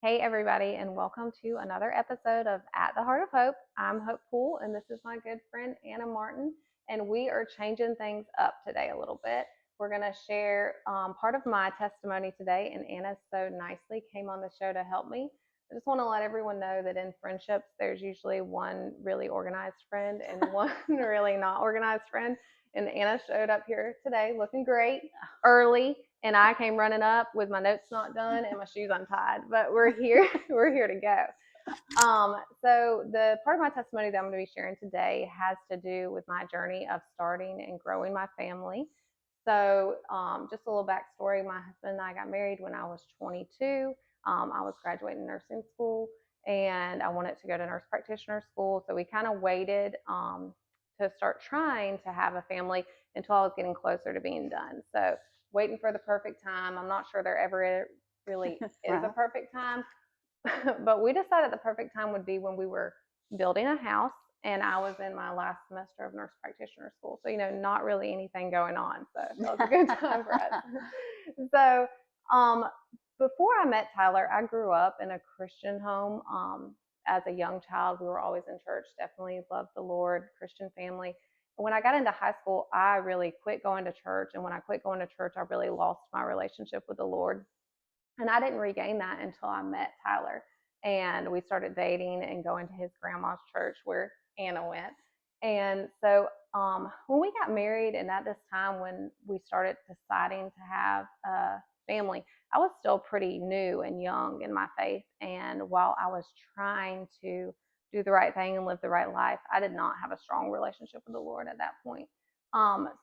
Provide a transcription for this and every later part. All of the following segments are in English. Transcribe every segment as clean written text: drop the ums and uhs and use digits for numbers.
Hey, everybody, and welcome to another episode of At the Heart of Hope. I'm Hope Poole, and this is my good friend Anna Martin, and we are changing things up today a little bit. We're going to share part of my testimony today, and Anna so nicely came on the show to help me. I just want to let everyone know that in friendships, there's usually one really organized friend and one really not organized friend. And Anna showed up here today looking great early, and I came running up with my notes not done and my shoes untied. But we're here. We're here to go. So the part of my testimony that I'm going to be sharing today has to do with my journey of starting and growing my family. So just a little backstory: my husband and I got married when I was 22. I was graduating nursing school, and I wanted to go to nurse practitioner school. So we kind of waited to start trying to have a family until I was getting closer to being done. So waiting for the perfect time. I'm not sure there ever really is a perfect time, but we decided the perfect time would be when we were building a house and I was in my last semester of nurse practitioner school. So, not really anything going on. So that was a good time for us. So, before I met Tyler, I grew up in a Christian home. As a young child, we were always in church, definitely loved the Lord, Christian family. When I got into high school, I really quit going to church. And when I quit going to church, I really lost my relationship with the Lord. And I didn't regain that until I met Tyler. And we started dating and going to his grandma's church where Anna went. And so when we got married, and at this time when we started deciding to have a family, I was still pretty new and young in my faith. And while I was trying to do the right thing and live the right life, I did not have a strong relationship with the Lord at that point.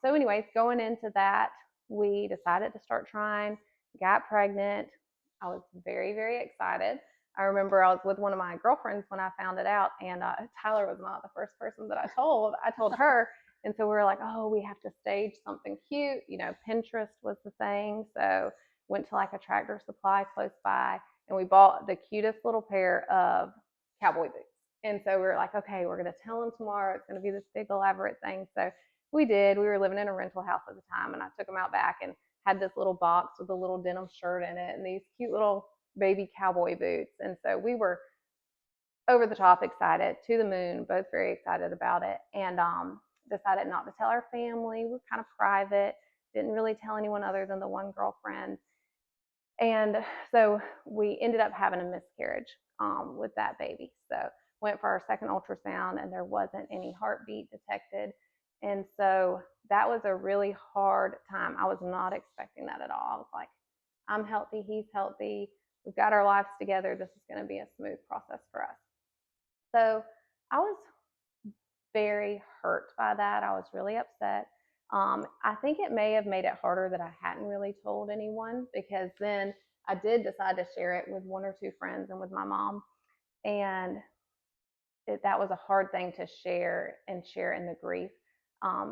Anyways, going into that, we decided to start trying, got pregnant. I was very, very excited. I remember I was with one of my girlfriends when I found it out, and Tyler was not the first person that I told. I told her, and so we were like, oh, we have to stage something cute. Pinterest was the thing, so went to like a Tractor Supply close by, and we bought the cutest little pair of cowboy boots. And so we were like, okay, we're going to tell him tomorrow. It's going to be this big elaborate thing. So we did. We were living in a rental house at the time, and I took him out back and had this little box with a little denim shirt in it and these cute little baby cowboy boots. And so we were over the top excited, to the moon, both very excited about it, and decided not to tell our family. We're kind of private, didn't really tell anyone other than the one girlfriend. And so we ended up having a miscarriage with that baby. So went for our second ultrasound, and there wasn't any heartbeat detected. And so that was a really hard time. I was not expecting that at all. I was like, I'm healthy, he's healthy, we've got our lives together. This is going to be a smooth process for us. So I was very hurt by that. I was really upset. I think it may have made it harder that I hadn't really told anyone, because then I did decide to share it with one or two friends and with my mom. And that was a hard thing to share and share in the grief,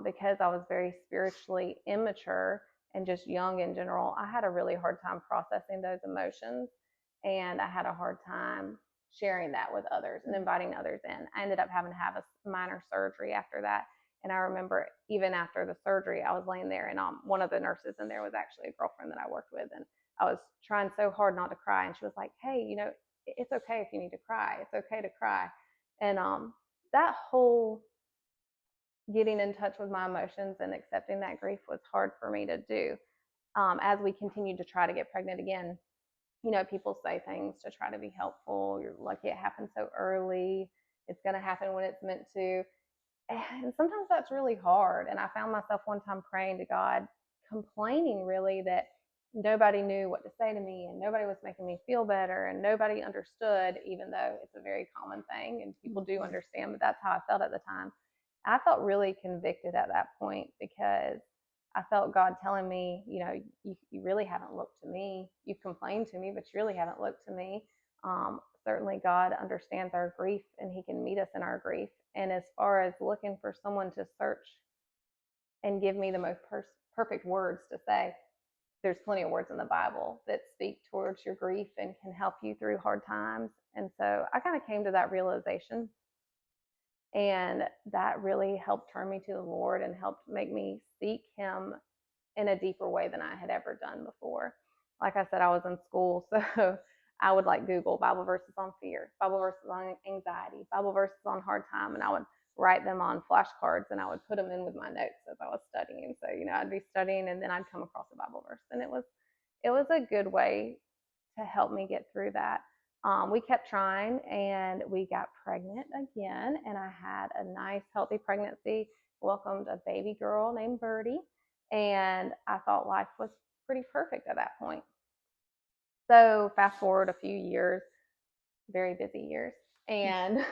because I was very spiritually immature and just young in general. I had a really hard time processing those emotions, and I had a hard time sharing that with others and inviting others in. I ended up having to have a minor surgery after that. And I remember even after the surgery, I was laying there, and one of the nurses in there was actually a girlfriend that I worked with. And I was trying so hard not to cry. And she was like, hey, it's okay if you need to cry. It's okay to cry. And that whole getting in touch with my emotions and accepting that grief was hard for me to do. As we continued to try to get pregnant again, people say things to try to be helpful. You're lucky it happened so early. It's going to happen when it's meant to. And sometimes that's really hard. And I found myself one time praying to God, complaining really that nobody knew what to say to me, and nobody was making me feel better, and nobody understood, even though it's a very common thing and people do understand. But that's how I felt at the time. I felt really convicted at that point, because I felt God telling me, you really haven't looked to me. You've complained to me, but you really haven't looked to me. Certainly God understands our grief, and he can meet us in our grief. And as far as looking for someone to search and give me the most perfect words to say, there's plenty of words in the Bible that speak towards your grief and can help you through hard times. And so I kind of came to that realization, and that really helped turn me to the Lord and helped make me seek him in a deeper way than I had ever done before. Like I said, I was in school, so I would like Google Bible verses on fear, Bible verses on anxiety, Bible verses on hard time, and I would write them on flashcards and I would put them in with my notes as I was studying. So, I'd be studying and then I'd come across a Bible verse, and it was a good way to help me get through that. We kept trying and we got pregnant again, and I had a nice, healthy pregnancy. Welcomed a baby girl named Birdie, and I thought life was pretty perfect at that point. So, fast forward a few years, very busy years, and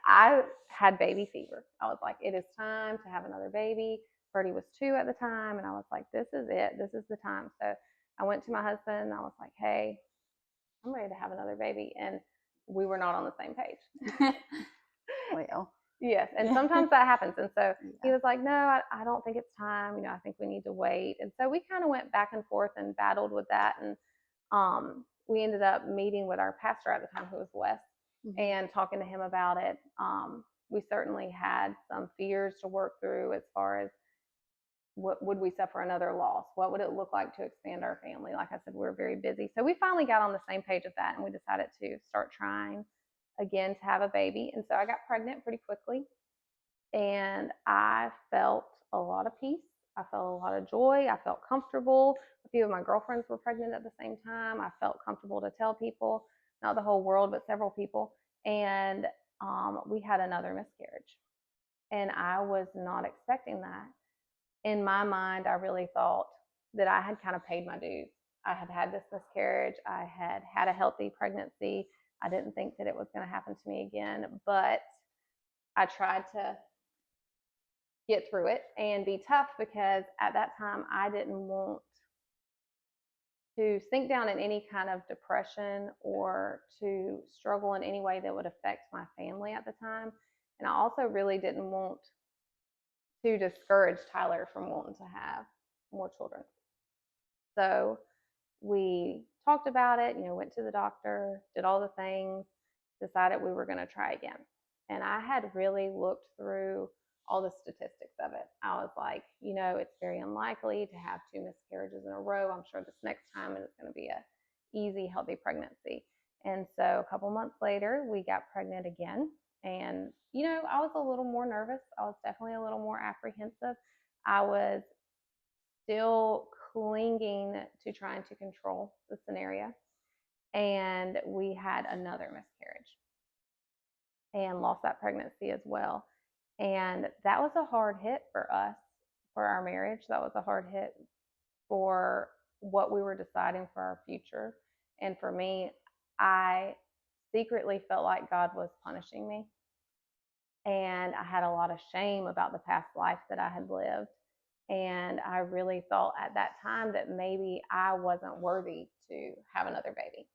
I had baby fever. I was like, it is time to have another baby. Birdie was 2 at the time, and I was like, this is it. This is the time. So, I went to my husband and I was like, hey, I'm ready to have another baby. And we were not on the same page. Well, yes. And sometimes that happens. And so he was like, no, I don't think it's time. I think we need to wait. And so we kind of went back and forth and battled with that. And we ended up meeting with our pastor at the time, who was Wes, and talking to him about it. We certainly had some fears to work through as far as what would we suffer another loss? What would it look like to expand our family? Like I said, we're very busy. So we finally got on the same page of that, and we decided to start trying again to have a baby. And so I got pregnant pretty quickly, and I felt a lot of peace. I felt a lot of joy. I felt comfortable. A few of my girlfriends were pregnant at the same time. I felt comfortable to tell people, not the whole world, but several people. And we had another miscarriage. And I was not expecting that. In my mind, I really thought that I had kind of paid my dues. I had had this miscarriage. I had had a healthy pregnancy. I didn't think that it was going to happen to me again, but I tried to get through it and be tough, because at that time I didn't want to sink down in any kind of depression or to struggle in any way that would affect my family at the time. And I also really didn't want to discourage Tyler from wanting to have more children. So we talked about it, went to the doctor, did all the things, decided we were going to try again. And I had really looked through all the statistics of it. I was like, it's very unlikely to have 2 miscarriages in a row. I'm sure this next time it's going to be a easy, healthy pregnancy. And so a couple months later, we got pregnant again. And, I was a little more nervous. I was definitely a little more apprehensive. I was still clinging to trying to control the scenario. And we had another miscarriage and lost that pregnancy as well. And that was a hard hit for us, for our marriage. That was a hard hit for what we were deciding for our future. And for me, I secretly felt like God was punishing me. And I had a lot of shame about the past life that I had lived. And I really thought at that time that maybe I wasn't worthy to have another baby.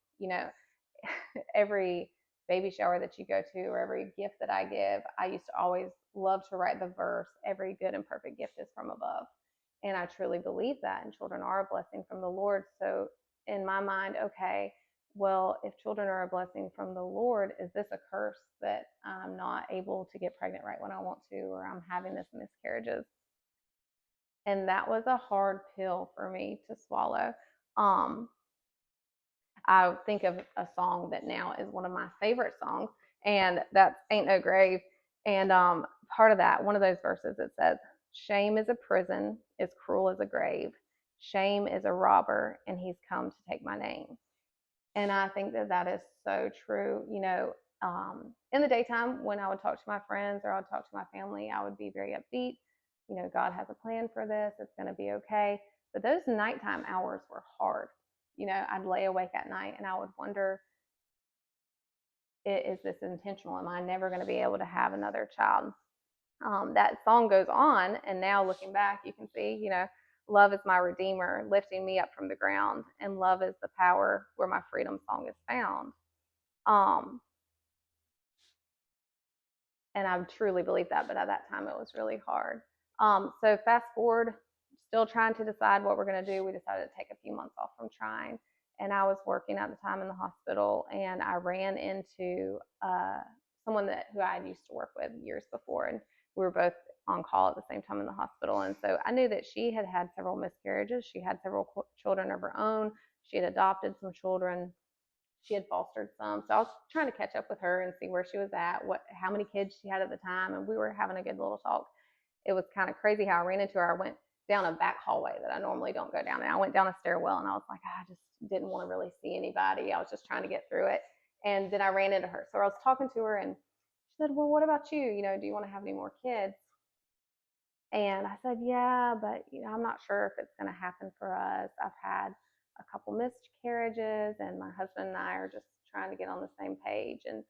Every baby shower that you go to, or every gift that I give, I used to always love to write the verse, every good and perfect gift is from above. And I truly believe that, and children are a blessing from the Lord. So in my mind, okay, well, if children are a blessing from the Lord, is this a curse that I'm not able to get pregnant right when I want to, or I'm having this miscarriages? And that was a hard pill for me to swallow. I think of a song that now is one of my favorite songs, and that's Ain't No Grave. And part of that, one of those verses, it says, shame is a prison, as cruel as a grave. Shame is a robber, and he's come to take my name. And I think that that is so true. In the daytime, when I would talk to my friends or I would talk to my family, I would be very upbeat. God has a plan for this. It's going to be okay. But those nighttime hours were hard. I'd lay awake at night and I would wonder, is this intentional? Am I never going to be able to have another child? That song goes on, and now looking back, you can see, love is my redeemer, lifting me up from the ground, and love is the power where my freedom song is found. And I truly believe that, but at that time it was really hard. So fast forward, still trying to decide what we're going to do. We decided to take a few months off from trying, and I was working at the time in the hospital, and I ran into someone who I had used to work with years before, and we were both on call at the same time in the hospital. And so I knew that she had had several miscarriages. She had several children of her own. She had adopted some children, she had fostered some. So I was trying to catch up with her and see where she was at, how many kids she had at the time, and we were having a good little talk. It was kind of crazy how I ran into her. I went down a back hallway that I normally don't go down, and I went down a stairwell, and I was like, I just didn't want to really see anybody. I was just trying to get through it, and then I ran into her. So I was talking to her, and she said, "Well, what about you? Do you want to have any more kids?" And I said, "Yeah, but I'm not sure if it's going to happen for us. I've had a couple miscarriages, and my husband and I are just trying to get on the same page." And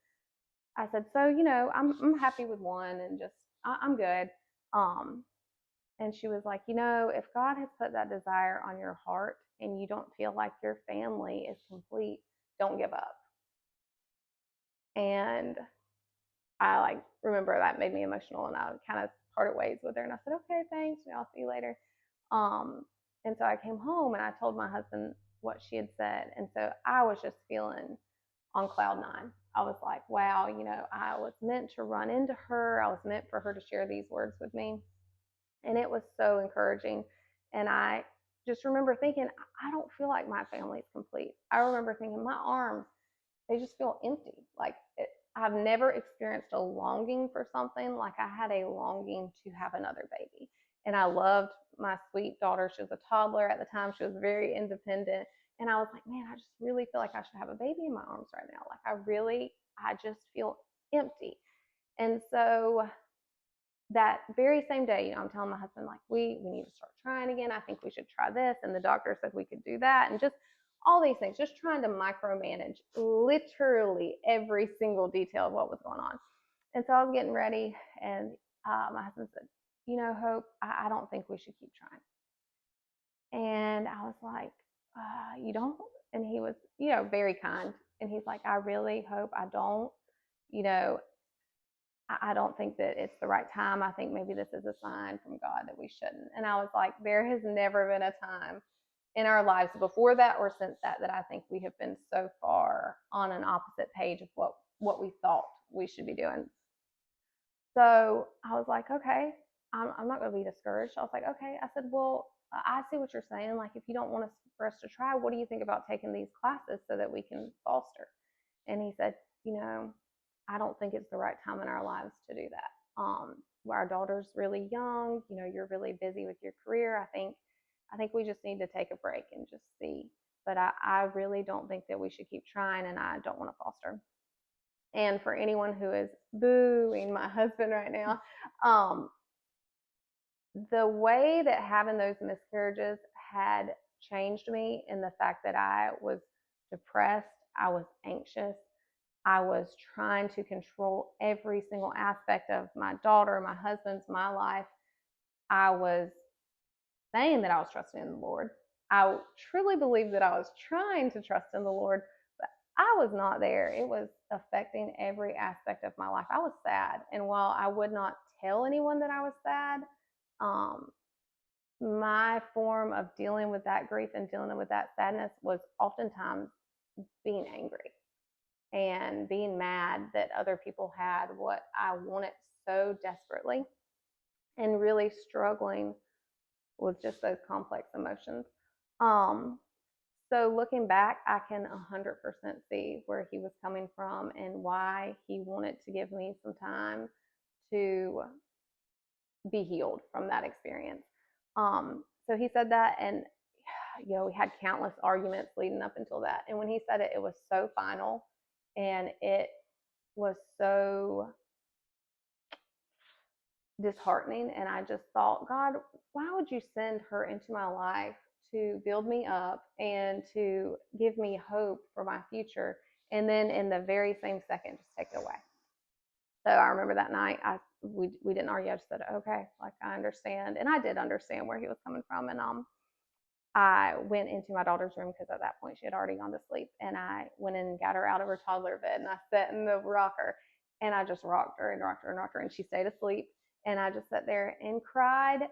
I said, "So, I'm happy with one, and just I'm good." Um, and she was like, "If God has put that desire on your heart, and you don't feel like your family is complete, don't give up." And I remember that made me emotional, and I kind of parted ways with her, and I said, "Okay, thanks. I'll see you later." Um, and so I came home and I told my husband what she had said, and so I was just feeling on cloud nine. I was like, "Wow, I was meant to run into her. I was meant for her to share these words with me," and it was so encouraging. And I just remember thinking, I don't feel like my family's complete. I remember thinking my arms, they just feel empty. I've never experienced a longing for something like I had a longing to have another baby. And I loved my sweet daughter. She was a toddler at the time. She was very independent. And I was like, man, I just really feel like I should have a baby in my arms right now. I just feel empty. And so that very same day, I'm telling my husband, like, we need to start trying again. I think we should try this. And the doctor said we could do that. And just all these things, just trying to micromanage literally every single detail of what was going on. And so I was getting ready, and my husband said, Hope, I don't think we should keep trying. And I was like, you don't? And he was, very kind. And he's like, I really hope I don't. You know, I don't think that it's the right time. I think maybe this is a sign from God that we shouldn't. And I was like, there has never been a time in our lives before that or since that I think we have been so far on an opposite page of what we thought we should be doing. So I was like, okay, I'm not going to be discouraged. I was like, okay. I said, well, I see what you're saying. Like, if you don't want us for us to try, what do you think about taking these classes so that we can foster? And he said, I don't think it's the right time in our lives to do that. Our daughter's really young. You're really busy with your career. I think we just need to take a break and just see. But I really don't think that we should keep trying, and I don't want to foster. And for anyone who is booing my husband right now, the way that having those miscarriages had changed me in the fact that I was depressed, I was anxious, I was trying to control every single aspect of my daughter, my husband's, my life. I was saying that I was trusting in the Lord. I truly believe that I was trying to trust in the Lord, but I was not there. It was affecting every aspect of my life. I was sad. And while I would not tell anyone that I was sad, my form of dealing with that grief and dealing with that sadness was oftentimes being angry and being mad that other people had what I wanted so desperately, and really struggling with just those complex emotions. So looking back, I can 100% see where he was coming from and why he wanted to give me some time to be healed from that experience. So he said that, and we had countless arguments leading up until that. And when he said it, it was so final, and it was so disheartening. And I just thought, God, why would you send her into my life to build me up and to give me hope for my future, and then in the very same second just take it away? So I remember that night, we didn't argue. I just said, okay, like, I understand. And I did understand where he was coming from. And I went into my daughter's room, because at that point she had already gone to sleep, and I went in and got her out of her toddler bed, and I sat in the rocker, and I just rocked her and rocked her and rocked her, and she stayed asleep. And I just sat there and cried,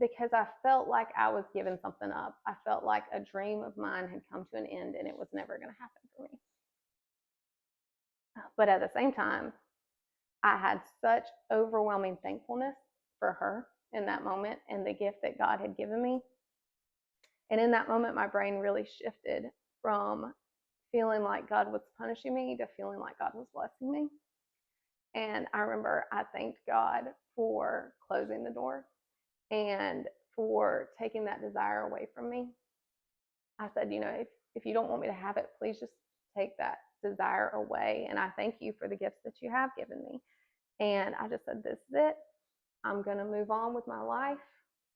because I felt like I was giving something up. I felt like a dream of mine had come to an end, and it was never going to happen for me. But at the same time, I had such overwhelming thankfulness for her in that moment and the gift that God had given me. And in that moment, my brain really shifted from feeling like God was punishing me to feeling like God was blessing me. And I remember I thanked God for closing the door and for taking that desire away from me. I said, if you don't want me to have it, please just take that desire away. And I thank you for the gifts that you have given me. And I just said, this is it. I'm going to move on with my life.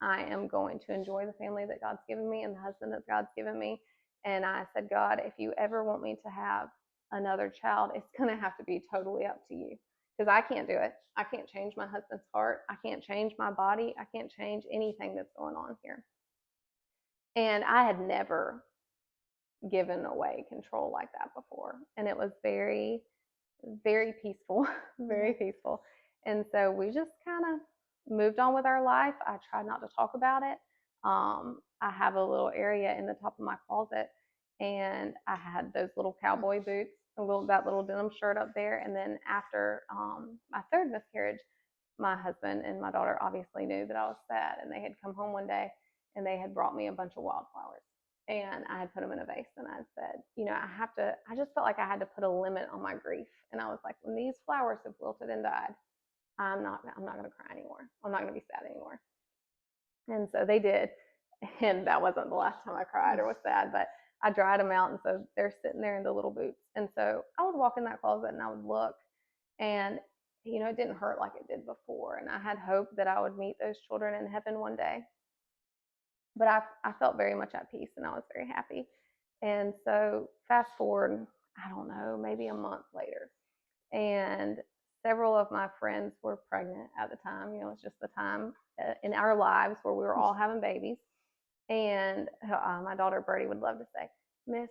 I am going to enjoy the family that God's given me and the husband that God's given me. And I said, God, if you ever want me to have another child, it's going to have to be totally up to you, because I can't do it. I can't change my husband's heart. I can't change my body. I can't change anything that's going on here. And I had never given away control like that before. And it was very, very peaceful, very peaceful. And so we just kind of moved on with our life. I tried not to talk about it. I have a little area in the top of my closet, and I had those little cowboy boots, that little denim shirt up there. And then after my third miscarriage, my husband and my daughter obviously knew that I was sad, and they had come home one day and they had brought me a bunch of wildflowers. And I had put them in a vase, and I said, I just felt like I had to put a limit on my grief. And I was like, when these flowers have wilted and died, I'm not going to cry anymore. I'm not going to be sad anymore. And so they did. And that wasn't the last time I cried or was sad, but I dried them out. And so they're sitting there in the little boots. And so I would walk in that closet and I would look, and, it didn't hurt like it did before. And I had hope that I would meet those children in heaven one day. But I felt very much at peace, and I was very happy. And so fast forward, I don't know, maybe a month later, and several of my friends were pregnant at the time. It was just the time in our lives where we were all having babies. And my daughter Birdie would love to say, Miss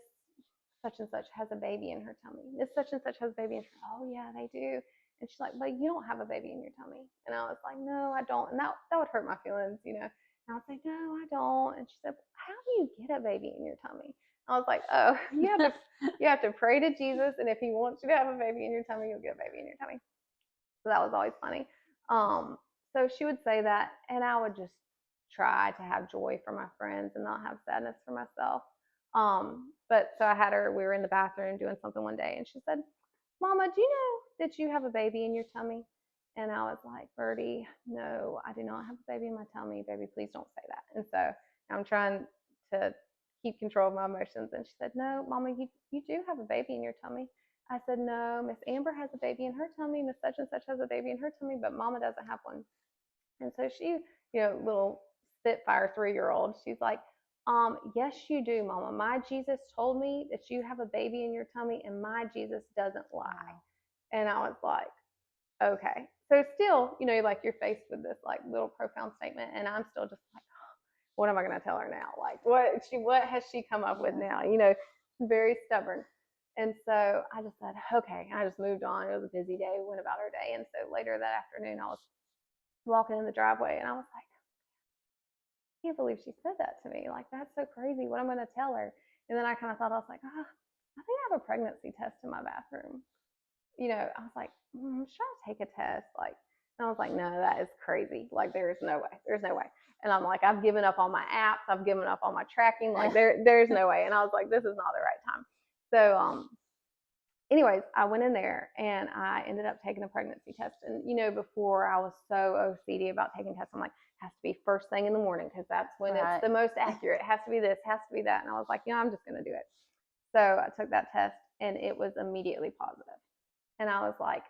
such and such has a baby in her tummy. Miss such and such has a baby in her. Oh yeah, they do. And she's like, but you don't have a baby in your tummy. And I was like, no, I don't. And that would hurt my feelings, And I was like, no, I don't. And she said, how do you get a baby in your tummy? I was like, oh, you have to pray to Jesus, and if he wants you to have a baby in your tummy, you'll get a baby in your tummy. So that was always funny. So she would say that, and I would just try to have joy for my friends and not have sadness for myself. But so I had her, we were in the bathroom doing something one day, and she said, Mama, do you know that you have a baby in your tummy? And I was like, Birdie, no, I do not have a baby in my tummy. Baby, please don't say that. And so I'm trying to keep control of my emotions. And she said, no, Mama, you do have a baby in your tummy. I said, no, Miss Amber has a baby in her tummy. Miss such and such has a baby in her tummy, but Mama doesn't have one. And so she, little spitfire 3-year-old, she's like, yes, you do, Mama. My Jesus told me that you have a baby in your tummy, and my Jesus doesn't lie. And I was like, okay. So still, like you're faced with this like little profound statement, and I'm still just like, oh, what am I going to tell her now? Like, what has she come up with now? Very stubborn. And so I just said, okay. I just moved on. It was a busy day. We went about our day. And so later that afternoon, I was walking in the driveway, and I was like, I can't believe she said that to me. Like, that's so crazy. What am I going to tell her? And then I kind of thought, I was like, I think I have a pregnancy test in my bathroom. I was like, should I take a test? Like, and I was like, no, that is crazy. Like, there's no way. There's no way. And I'm like, I've given up on my apps. I've given up on my tracking. Like, there's no way. And I was like, this is not the right time. So, anyways, I went in there and I ended up taking a pregnancy test. And, before I was so OCD about taking tests, I'm like, it has to be first thing in the morning, because that's when it's the most accurate. It has to be this, has to be that. And I was like, I'm just going to do it. So I took that test, and it was immediately positive. And I was like,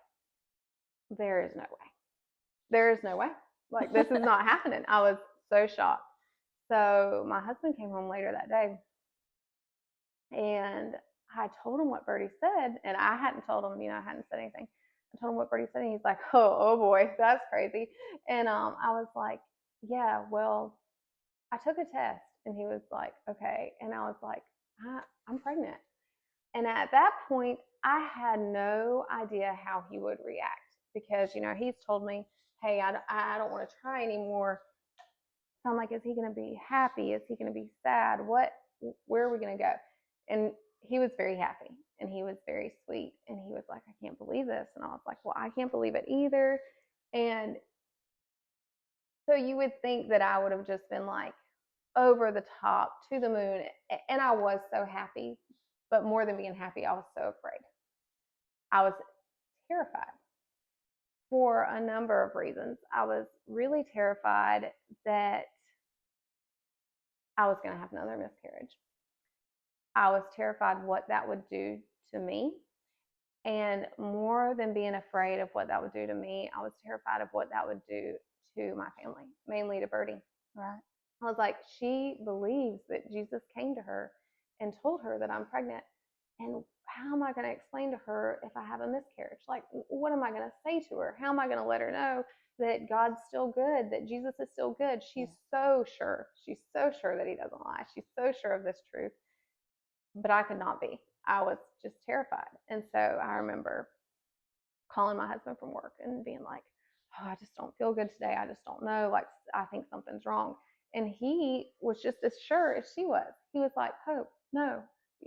there is no way. There is no way. Like, this is not happening. I was so shocked. So my husband came home later that day, and I told him what Birdie said, and I hadn't told him, I hadn't said anything. I told him what Birdie said, and he's like, oh boy, that's crazy. And I was like, yeah, well, I took a test. And he was like, okay. And I was like, I'm pregnant. And at that point, I had no idea how he would react, because, he's told me, hey, I don't want to try anymore. So I'm like, is he going to be happy? Is he going to be sad? Where are we going to go? And he was very happy, and he was very sweet. And he was like, I can't believe this. And I was like, well, I can't believe it either. And so you would think that I would have just been like over the top, to the moon. And I was so happy. But more than being happy, I was so afraid. I was terrified for a number of reasons. I was really terrified that I was going to have another miscarriage. I was terrified what that would do to me. And more than being afraid of what that would do to me, I was terrified of what that would do to my family, mainly to Birdie. Right. I was like, she believes that Jesus came to her and told her that I'm pregnant. And how am I going to explain to her if I have a miscarriage? Like, what am I going to say to her? How am I going to let her know that God's still good, that Jesus is still good? She's so sure. She's so sure that he doesn't lie. She's so sure of this truth. But I could not be. I was just terrified. And so I remember calling my husband from work and being like, oh, I just don't feel good today. I just don't know. Like, I think something's wrong. And he was just as sure as she was. He was like, Hope, no,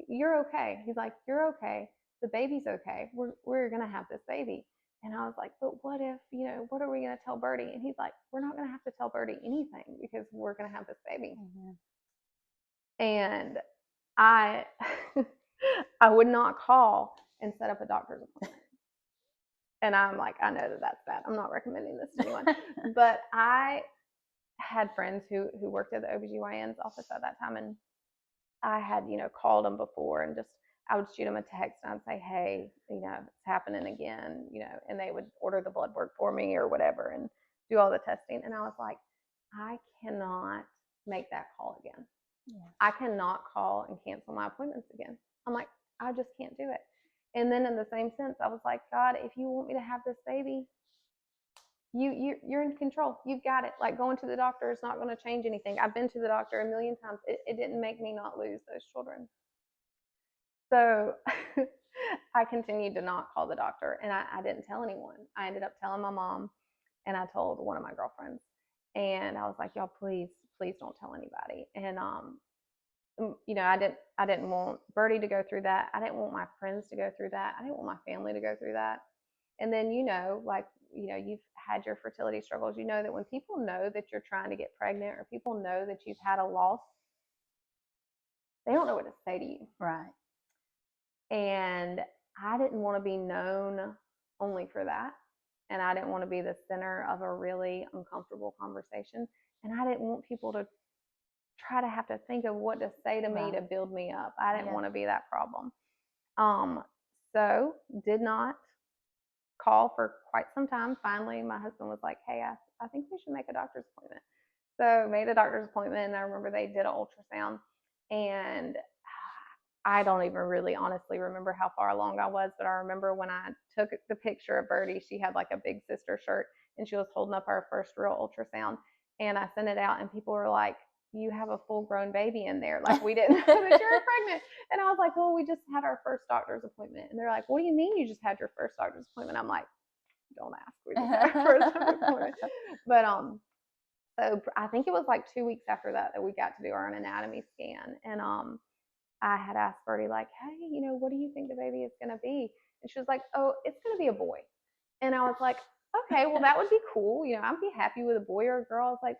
you're okay. He's like, you're okay. The baby's okay. We're going to have this baby. And I was like, but what if, what are we going to tell Birdie? And he's like, we're not going to have to tell Birdie anything because we're going to have this baby. Mm-hmm. And I, I would not call and set up a doctor's appointment. And I'm like, I know that that's bad. I'm not recommending this to anyone. But I had friends who worked at the OBGYN's office at that time. And I had, called them before and just, I would shoot them a text and I'd say, hey, it's happening again, and they would order the blood work for me or whatever and do all the testing. And I was like, I cannot make that call again. Yeah. I cannot call and cancel my appointments again. I'm like, I just can't do it. And then in the same sense, I was like, God, if you want me to have this baby, you're in control. You've got it. Like, going to the doctor is not going to change anything. I've been to the doctor a million times. It didn't make me not lose those children. So I continued to not call the doctor, and I didn't tell anyone. I ended up telling my mom, and I told one of my girlfriends. And I was like, y'all, please don't tell anybody. And I didn't want Birdie to go through that. I didn't want my friends to go through that. I didn't want my family to go through that. And then, you've had your fertility struggles. You know that when people know that you're trying to get pregnant, or people know that you've had a loss, they don't know what to say to you. Right. And I didn't want to be known only for that. And I didn't want to be the center of a really uncomfortable conversation. And I didn't want people to try to have to think of what to say to me to build me up. I didn't want to be that problem. So did not call for quite some time. Finally, my husband was like, hey, I think we should make a doctor's appointment. So made a doctor's appointment, and I remember they did an ultrasound, and I don't even really honestly remember how far along I was, but I remember when I took the picture of Birdie, she had like a big sister shirt, and she was holding up our first real ultrasound, and I sent it out, and people were like, you have a full-grown baby in there. Like, we didn't know that you were pregnant. And I was like, well, we just had our first doctor's appointment. And they're like, what do you mean you just had your first doctor's appointment? I'm like, don't ask. We just had our first doctor's appointment. But so I think it was like 2 weeks after that we got to do our anatomy scan. And I had asked Birdie, like, hey, what do you think the baby is going to be? And she was like, oh, it's going to be a boy. And I was like, okay, well, that would be cool. I'd be happy with a boy or a girl. I was like,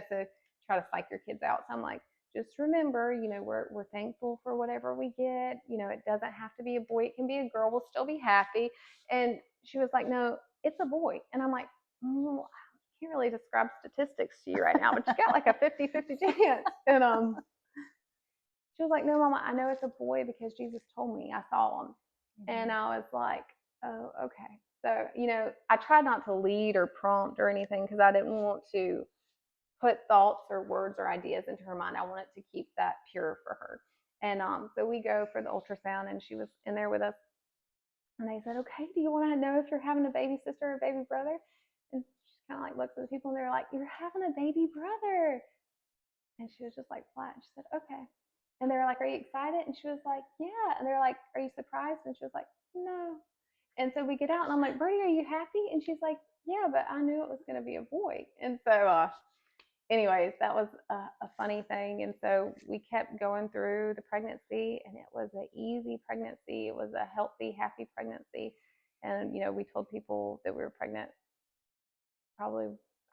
so try to psych your kids out. So I'm like, just remember, we're thankful for whatever we get. It doesn't have to be a boy. It can be a girl. We'll still be happy. And she was like, no, it's a boy. And I'm like, I can't really describe statistics to you right now, but you got like a 50-50 chance. And she was like, no, Mama, I know it's a boy because Jesus told me. I saw him. Mm-hmm. And I was like, oh, okay. So, I tried not to lead or prompt or anything because I didn't want to put thoughts or words or ideas into her mind. I wanted to keep that pure for her. And so we go for the ultrasound, and she was in there with us. And they said, okay, do you want to know if you're having a baby sister or a baby brother? And she kind of like looks at the people, and they're like, you're having a baby brother. And she was just like flat. And she said, okay. And they were like, are you excited? And she was like, yeah. And they're like, are you surprised? And she was like, no. And so we get out, and I'm like, Birdie, are you happy? And she's like, yeah, but I knew it was going to be a boy. And so anyways, that was a funny thing. And so we kept going through the pregnancy, and it was an easy pregnancy. It was a healthy, happy pregnancy. And, we told people that we were pregnant. Probably,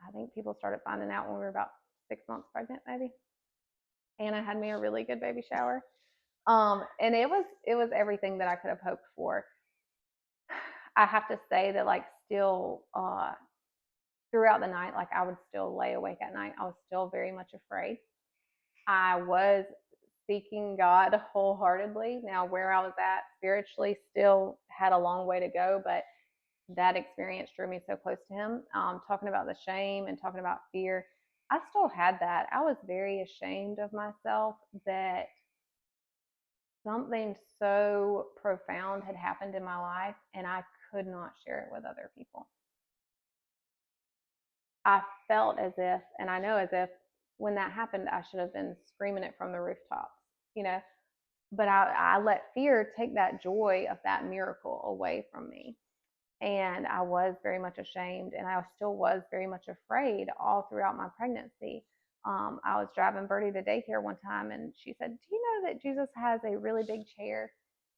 I think people started finding out when we were about 6 months pregnant, maybe. Anna had me a really good baby shower. And it was everything that I could have hoped for. I have to say that like still throughout the night, like I would still lay awake at night. I was still very much afraid. I was seeking God wholeheartedly. Now, where I was at spiritually still had a long way to go, but that experience drew me so close to Him. Talking about the shame and talking about fear, I still had that. I was very ashamed of myself that something so profound had happened in my life and I could not share it with other people. I felt as if, and I know as if when that happened, I should have been screaming it from the rooftops, you know, but I let fear take that joy of that miracle away from me. And I was very much ashamed, and I still was very much afraid all throughout my pregnancy. I was driving Birdie to daycare one time, and she said, "Do you know that Jesus has a really big chair?"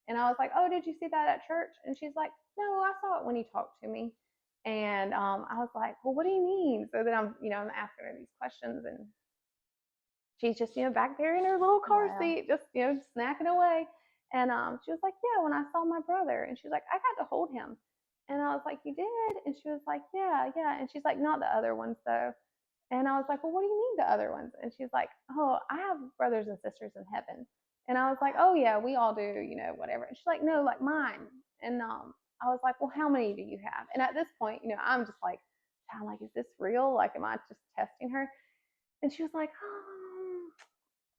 And I was like, "Oh, did you see that at church?" And she's like, "No, I saw it when you talked to me." And I was like, "Well, what do you mean?" So then I'm asking her these questions, and she's just, back there in her little car seat, just, snacking away. And she was like, "Yeah, when I saw my brother." And she's like, "I got to hold him." And I was like, "You did?" And she was like, "Yeah, yeah." And she's like, "Not the other ones, though." And I was like, "Well, what do you mean the other ones?" And she's like, "Oh, I have brothers and sisters in heaven." And I was like, "Oh, yeah, we all do, whatever." And she's like, "No, like mine." And I was like, "Well, how many do you have?" And at this point, I'm just like, I'm like, "Is this real? Like, am I just testing her?" And she was like,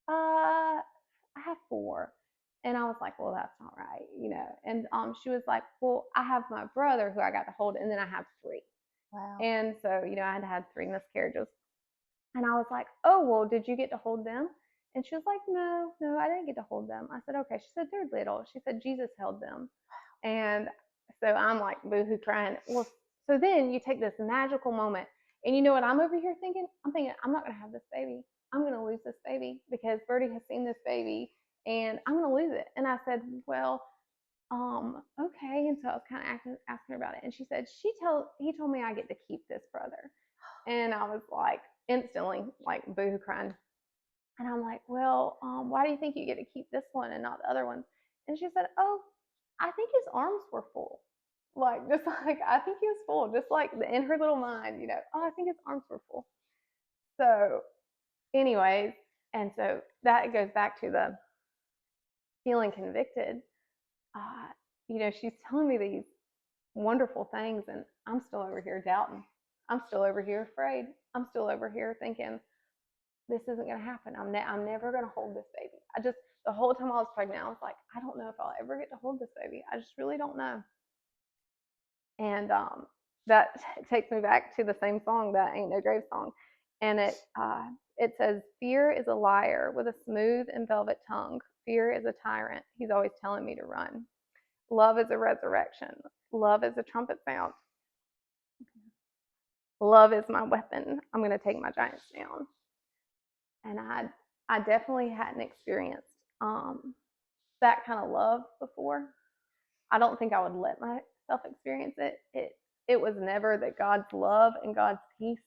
I have four." And I was like, "Well, that's not right." And she was like, "Well, I have my brother who I got to hold, and then I have three." Wow. And so, I had three miscarriages. And I was like, "Oh, well, did you get to hold them?" And she was like, "No, no, I didn't get to hold them." I said, "Okay." She said, "They're little." She said, "Jesus held them." And so I'm like boohoo crying. Well, so then you take this magical moment, and you know what I'm over here thinking? I'm thinking, I'm not going to have this baby. I'm going to lose this baby because Birdie has seen this baby, and I'm going to lose it. And I said, "Well, okay." And so I was kind of asking her about it, and she said he told me I get to keep this brother. And I was like instantly like boohoo crying. And I'm like, "Well, why do you think you get to keep this one and not the other ones?" And she said, "Oh, I think his arms were full." Like, just like, I think he was full, just like in her little mind, "Oh, I think his arms were full." So, anyways, and so that goes back to the feeling convicted. Uh, she's telling me these wonderful things, and I'm still over here doubting. I'm still over here afraid. I'm still over here thinking, this isn't going to happen. I'm never going to hold this baby. The whole time I was pregnant, I was like, I don't know if I'll ever get to hold this baby. I just really don't know. And that takes me back to the same song, that Ain't No Grave song. And it says, "Fear is a liar with a smooth and velvet tongue. Fear is a tyrant. He's always telling me to run. Love is a resurrection. Love is a trumpet sound. Love is my weapon. I'm going to take my giants down." And I definitely hadn't experienced that kind of love before. I don't think I would let myself experience it. It was never that God's love and God's peace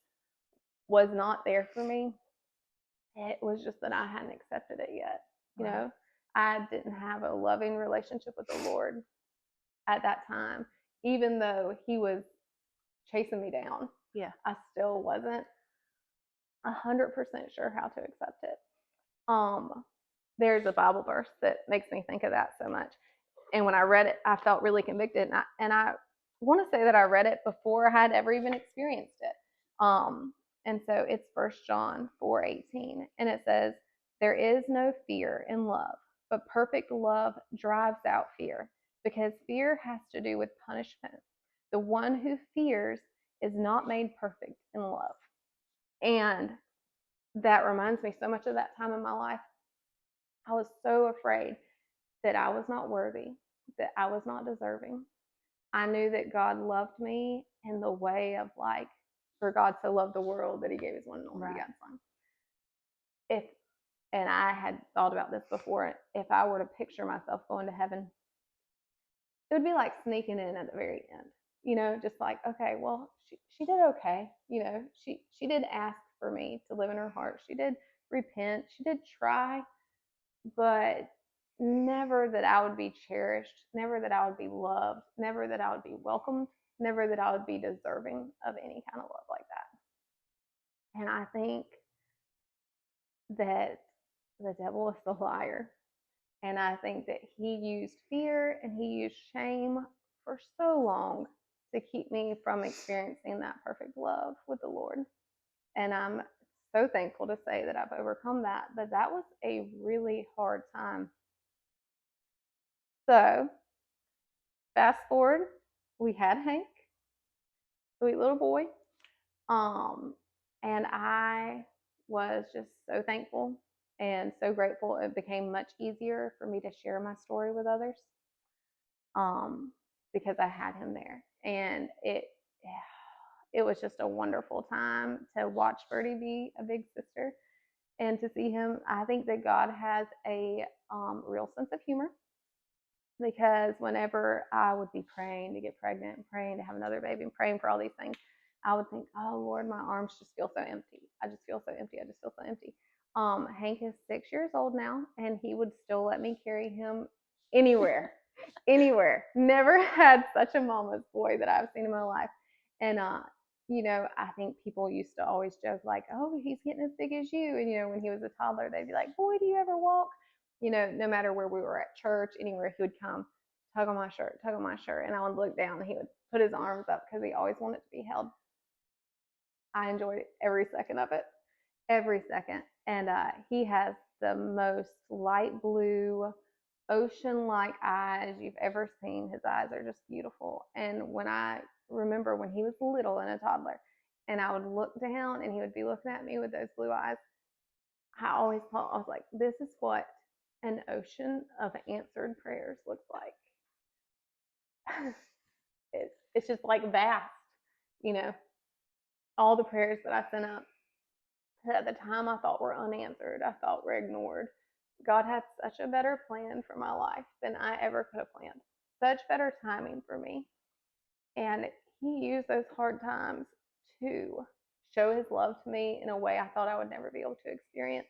was not there for me. It was just that I hadn't accepted it yet. Right. I didn't have a loving relationship with the Lord at that time, even though He was chasing me down. Yeah. I still wasn't 100% sure how to accept it. There's a Bible verse that makes me think of that so much. And when I read it, I felt really convicted. And I want to say that I read it before I had ever even experienced it. And so it's 1 John 4:18. And it says, "There is no fear in love, but perfect love drives out fear, because fear has to do with punishment. The one who fears is not made perfect in love." And that reminds me so much of that time in my life. I was so afraid that I was not worthy, that I was not deserving. I knew that God loved me in the way of like, for God so loved the world that He gave His one and only begotten Son. If and I had thought about this before, if I were to picture myself going to heaven, it would be like sneaking in at the very end. Just like, okay, well, she did okay. She did ask for me to live in her heart. She did repent. She did try, but never that I would be cherished, never that I would be loved, never that I would be welcomed, never that I would be deserving of any kind of love like that. And I think that the devil is the liar. And I think that he used fear and he used shame for so long to keep me from experiencing that perfect love with the Lord. And I'm so thankful to say that I've overcome that. But that was a really hard time. So, fast forward, we had Hank, sweet little boy. Um, and I was just so thankful and so grateful. It became much easier for me to share my story with others, because I had him there. And it was just a wonderful time to watch Birdie be a big sister and to see him. I think that God has a real sense of humor, because whenever I would be praying to get pregnant and praying to have another baby and praying for all these things, I would think, oh Lord, my arms just feel so empty. I just feel so empty. I just feel so empty. Hank is 6 years old now, and he would still let me carry him anywhere, anywhere. Never had such a mama's boy that I've seen in my life. And I think people used to always joke like, oh, he's getting as big as you. And when he was a toddler, they'd be like, boy, do you ever walk? No matter where we were at church, anywhere, he would come, tug on my shirt, and I would look down and he would put his arms up because he always wanted to be held. I enjoyed every second of it, every second. And he has the most light blue, ocean-like eyes you've ever seen. His eyes are just beautiful. And when I remember when he was little and a toddler, and I would look to him and he would be looking at me with those blue eyes, I always thought, I was like, this is what an ocean of answered prayers looks like. It's just like vast, you know, all the prayers that I sent up that at the time I thought were unanswered, I thought were ignored. God had such a better plan for my life than I ever could have planned. Such better timing for me. And he used those hard times to show his love to me in a way I thought I would never be able to experience.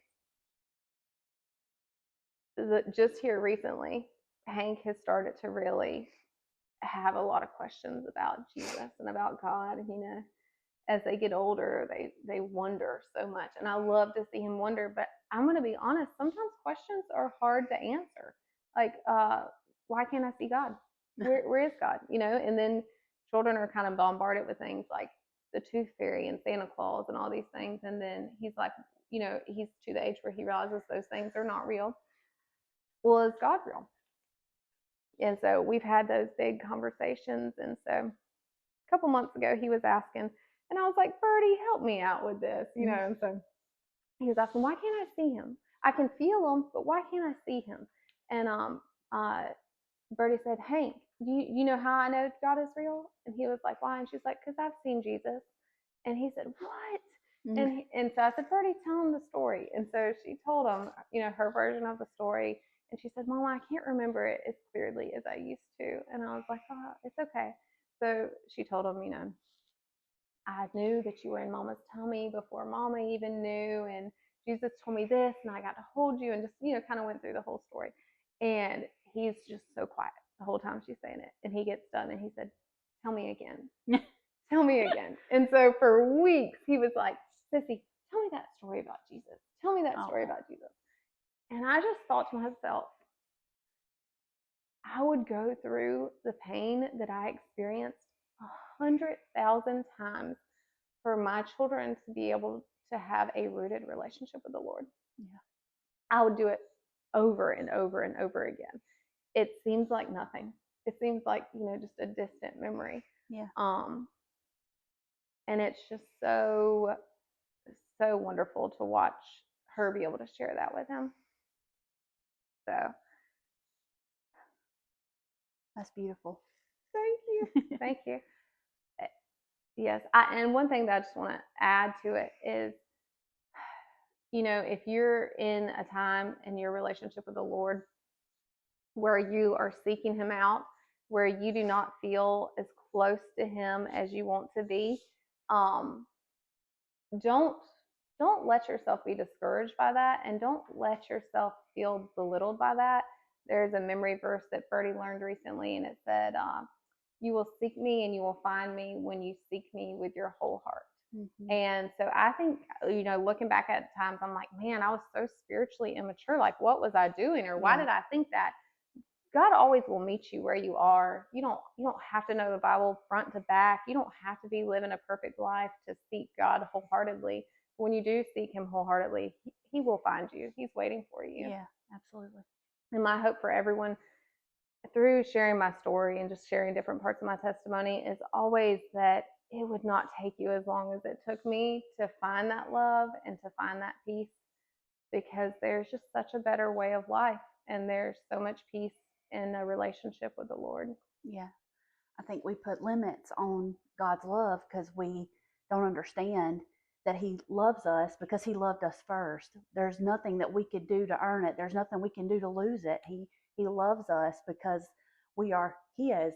Just here recently, Hank has started to really have a lot of questions about Jesus and about God. And as they get older, they wonder so much, and I love to see him wonder. But I'm going to be honest, sometimes questions are hard to answer, like why can't I see God? Where is God? And then children are kind of bombarded with things like the tooth fairy and Santa Claus and all these things, and then he's like, he's to the age where he realizes those things are not real. Well, is God real? And so we've had those big conversations. And so a couple months ago, he was asking, and I was like, Birdie, help me out with this, And so he was asking, why can't I see him? I can feel him, but why can't I see him? And Birdie said, Hank, you know how I know God is real? And he was like, why? And she's like, because I've seen Jesus. And he said, what? And so I said, Birdie, tell him the story. And so she told him, her version of the story. And she said, Mama, I can't remember it as clearly as I used to. And I was like, oh, it's okay. So she told him, I knew that you were in Mama's tummy before Mama even knew. And Jesus told me this, and I got to hold you, and just, kind of went through the whole story. And he's just so quiet the whole time she's saying it. And he gets done and he said, tell me again. Tell me again. And so for weeks, he was like, Sissy, tell me that story about Jesus. Tell me that story about Jesus. And I just thought to myself, I would go through the pain that I experienced 100,000 times for my children to be able to have a rooted relationship with the Lord. Yeah. I would do it over and over and over again. It seems like nothing. It seems like, just a distant memory. Yeah. And it's just so, so wonderful to watch her be able to share that with him. So that's beautiful. Thank you. Thank you. Yes. And one thing that I just want to add to it is, if you're in a time in your relationship with the Lord where you are seeking him out, where you do not feel as close to him as you want to be, don't let yourself be discouraged by that, and don't let yourself feel belittled by that. There's a memory verse that Birdie learned recently, and it said, "You will seek me, and you will find me when you seek me with your whole heart." Mm-hmm. And so I think, looking back at times, I'm like, man, I was so spiritually immature. Like, what was I doing, or why Yeah. did I think that? God always will meet you where you are. You don't have to know the Bible front to back. You don't have to be living a perfect life to seek God wholeheartedly. When you do seek Him wholeheartedly, He will find you. He's waiting for you. Yeah. Absolutely. And my hope for everyone through sharing my story and just sharing different parts of my testimony is always that it would not take you as long as it took me to find that love and to find that peace, because there's just such a better way of life, and there's so much peace in a relationship with the Lord. Yeah. I think we put limits on God's love because we don't understand that He loves us because He loved us first. There's nothing that we could do to earn it. There's nothing we can do to lose it. He loves us because we are His.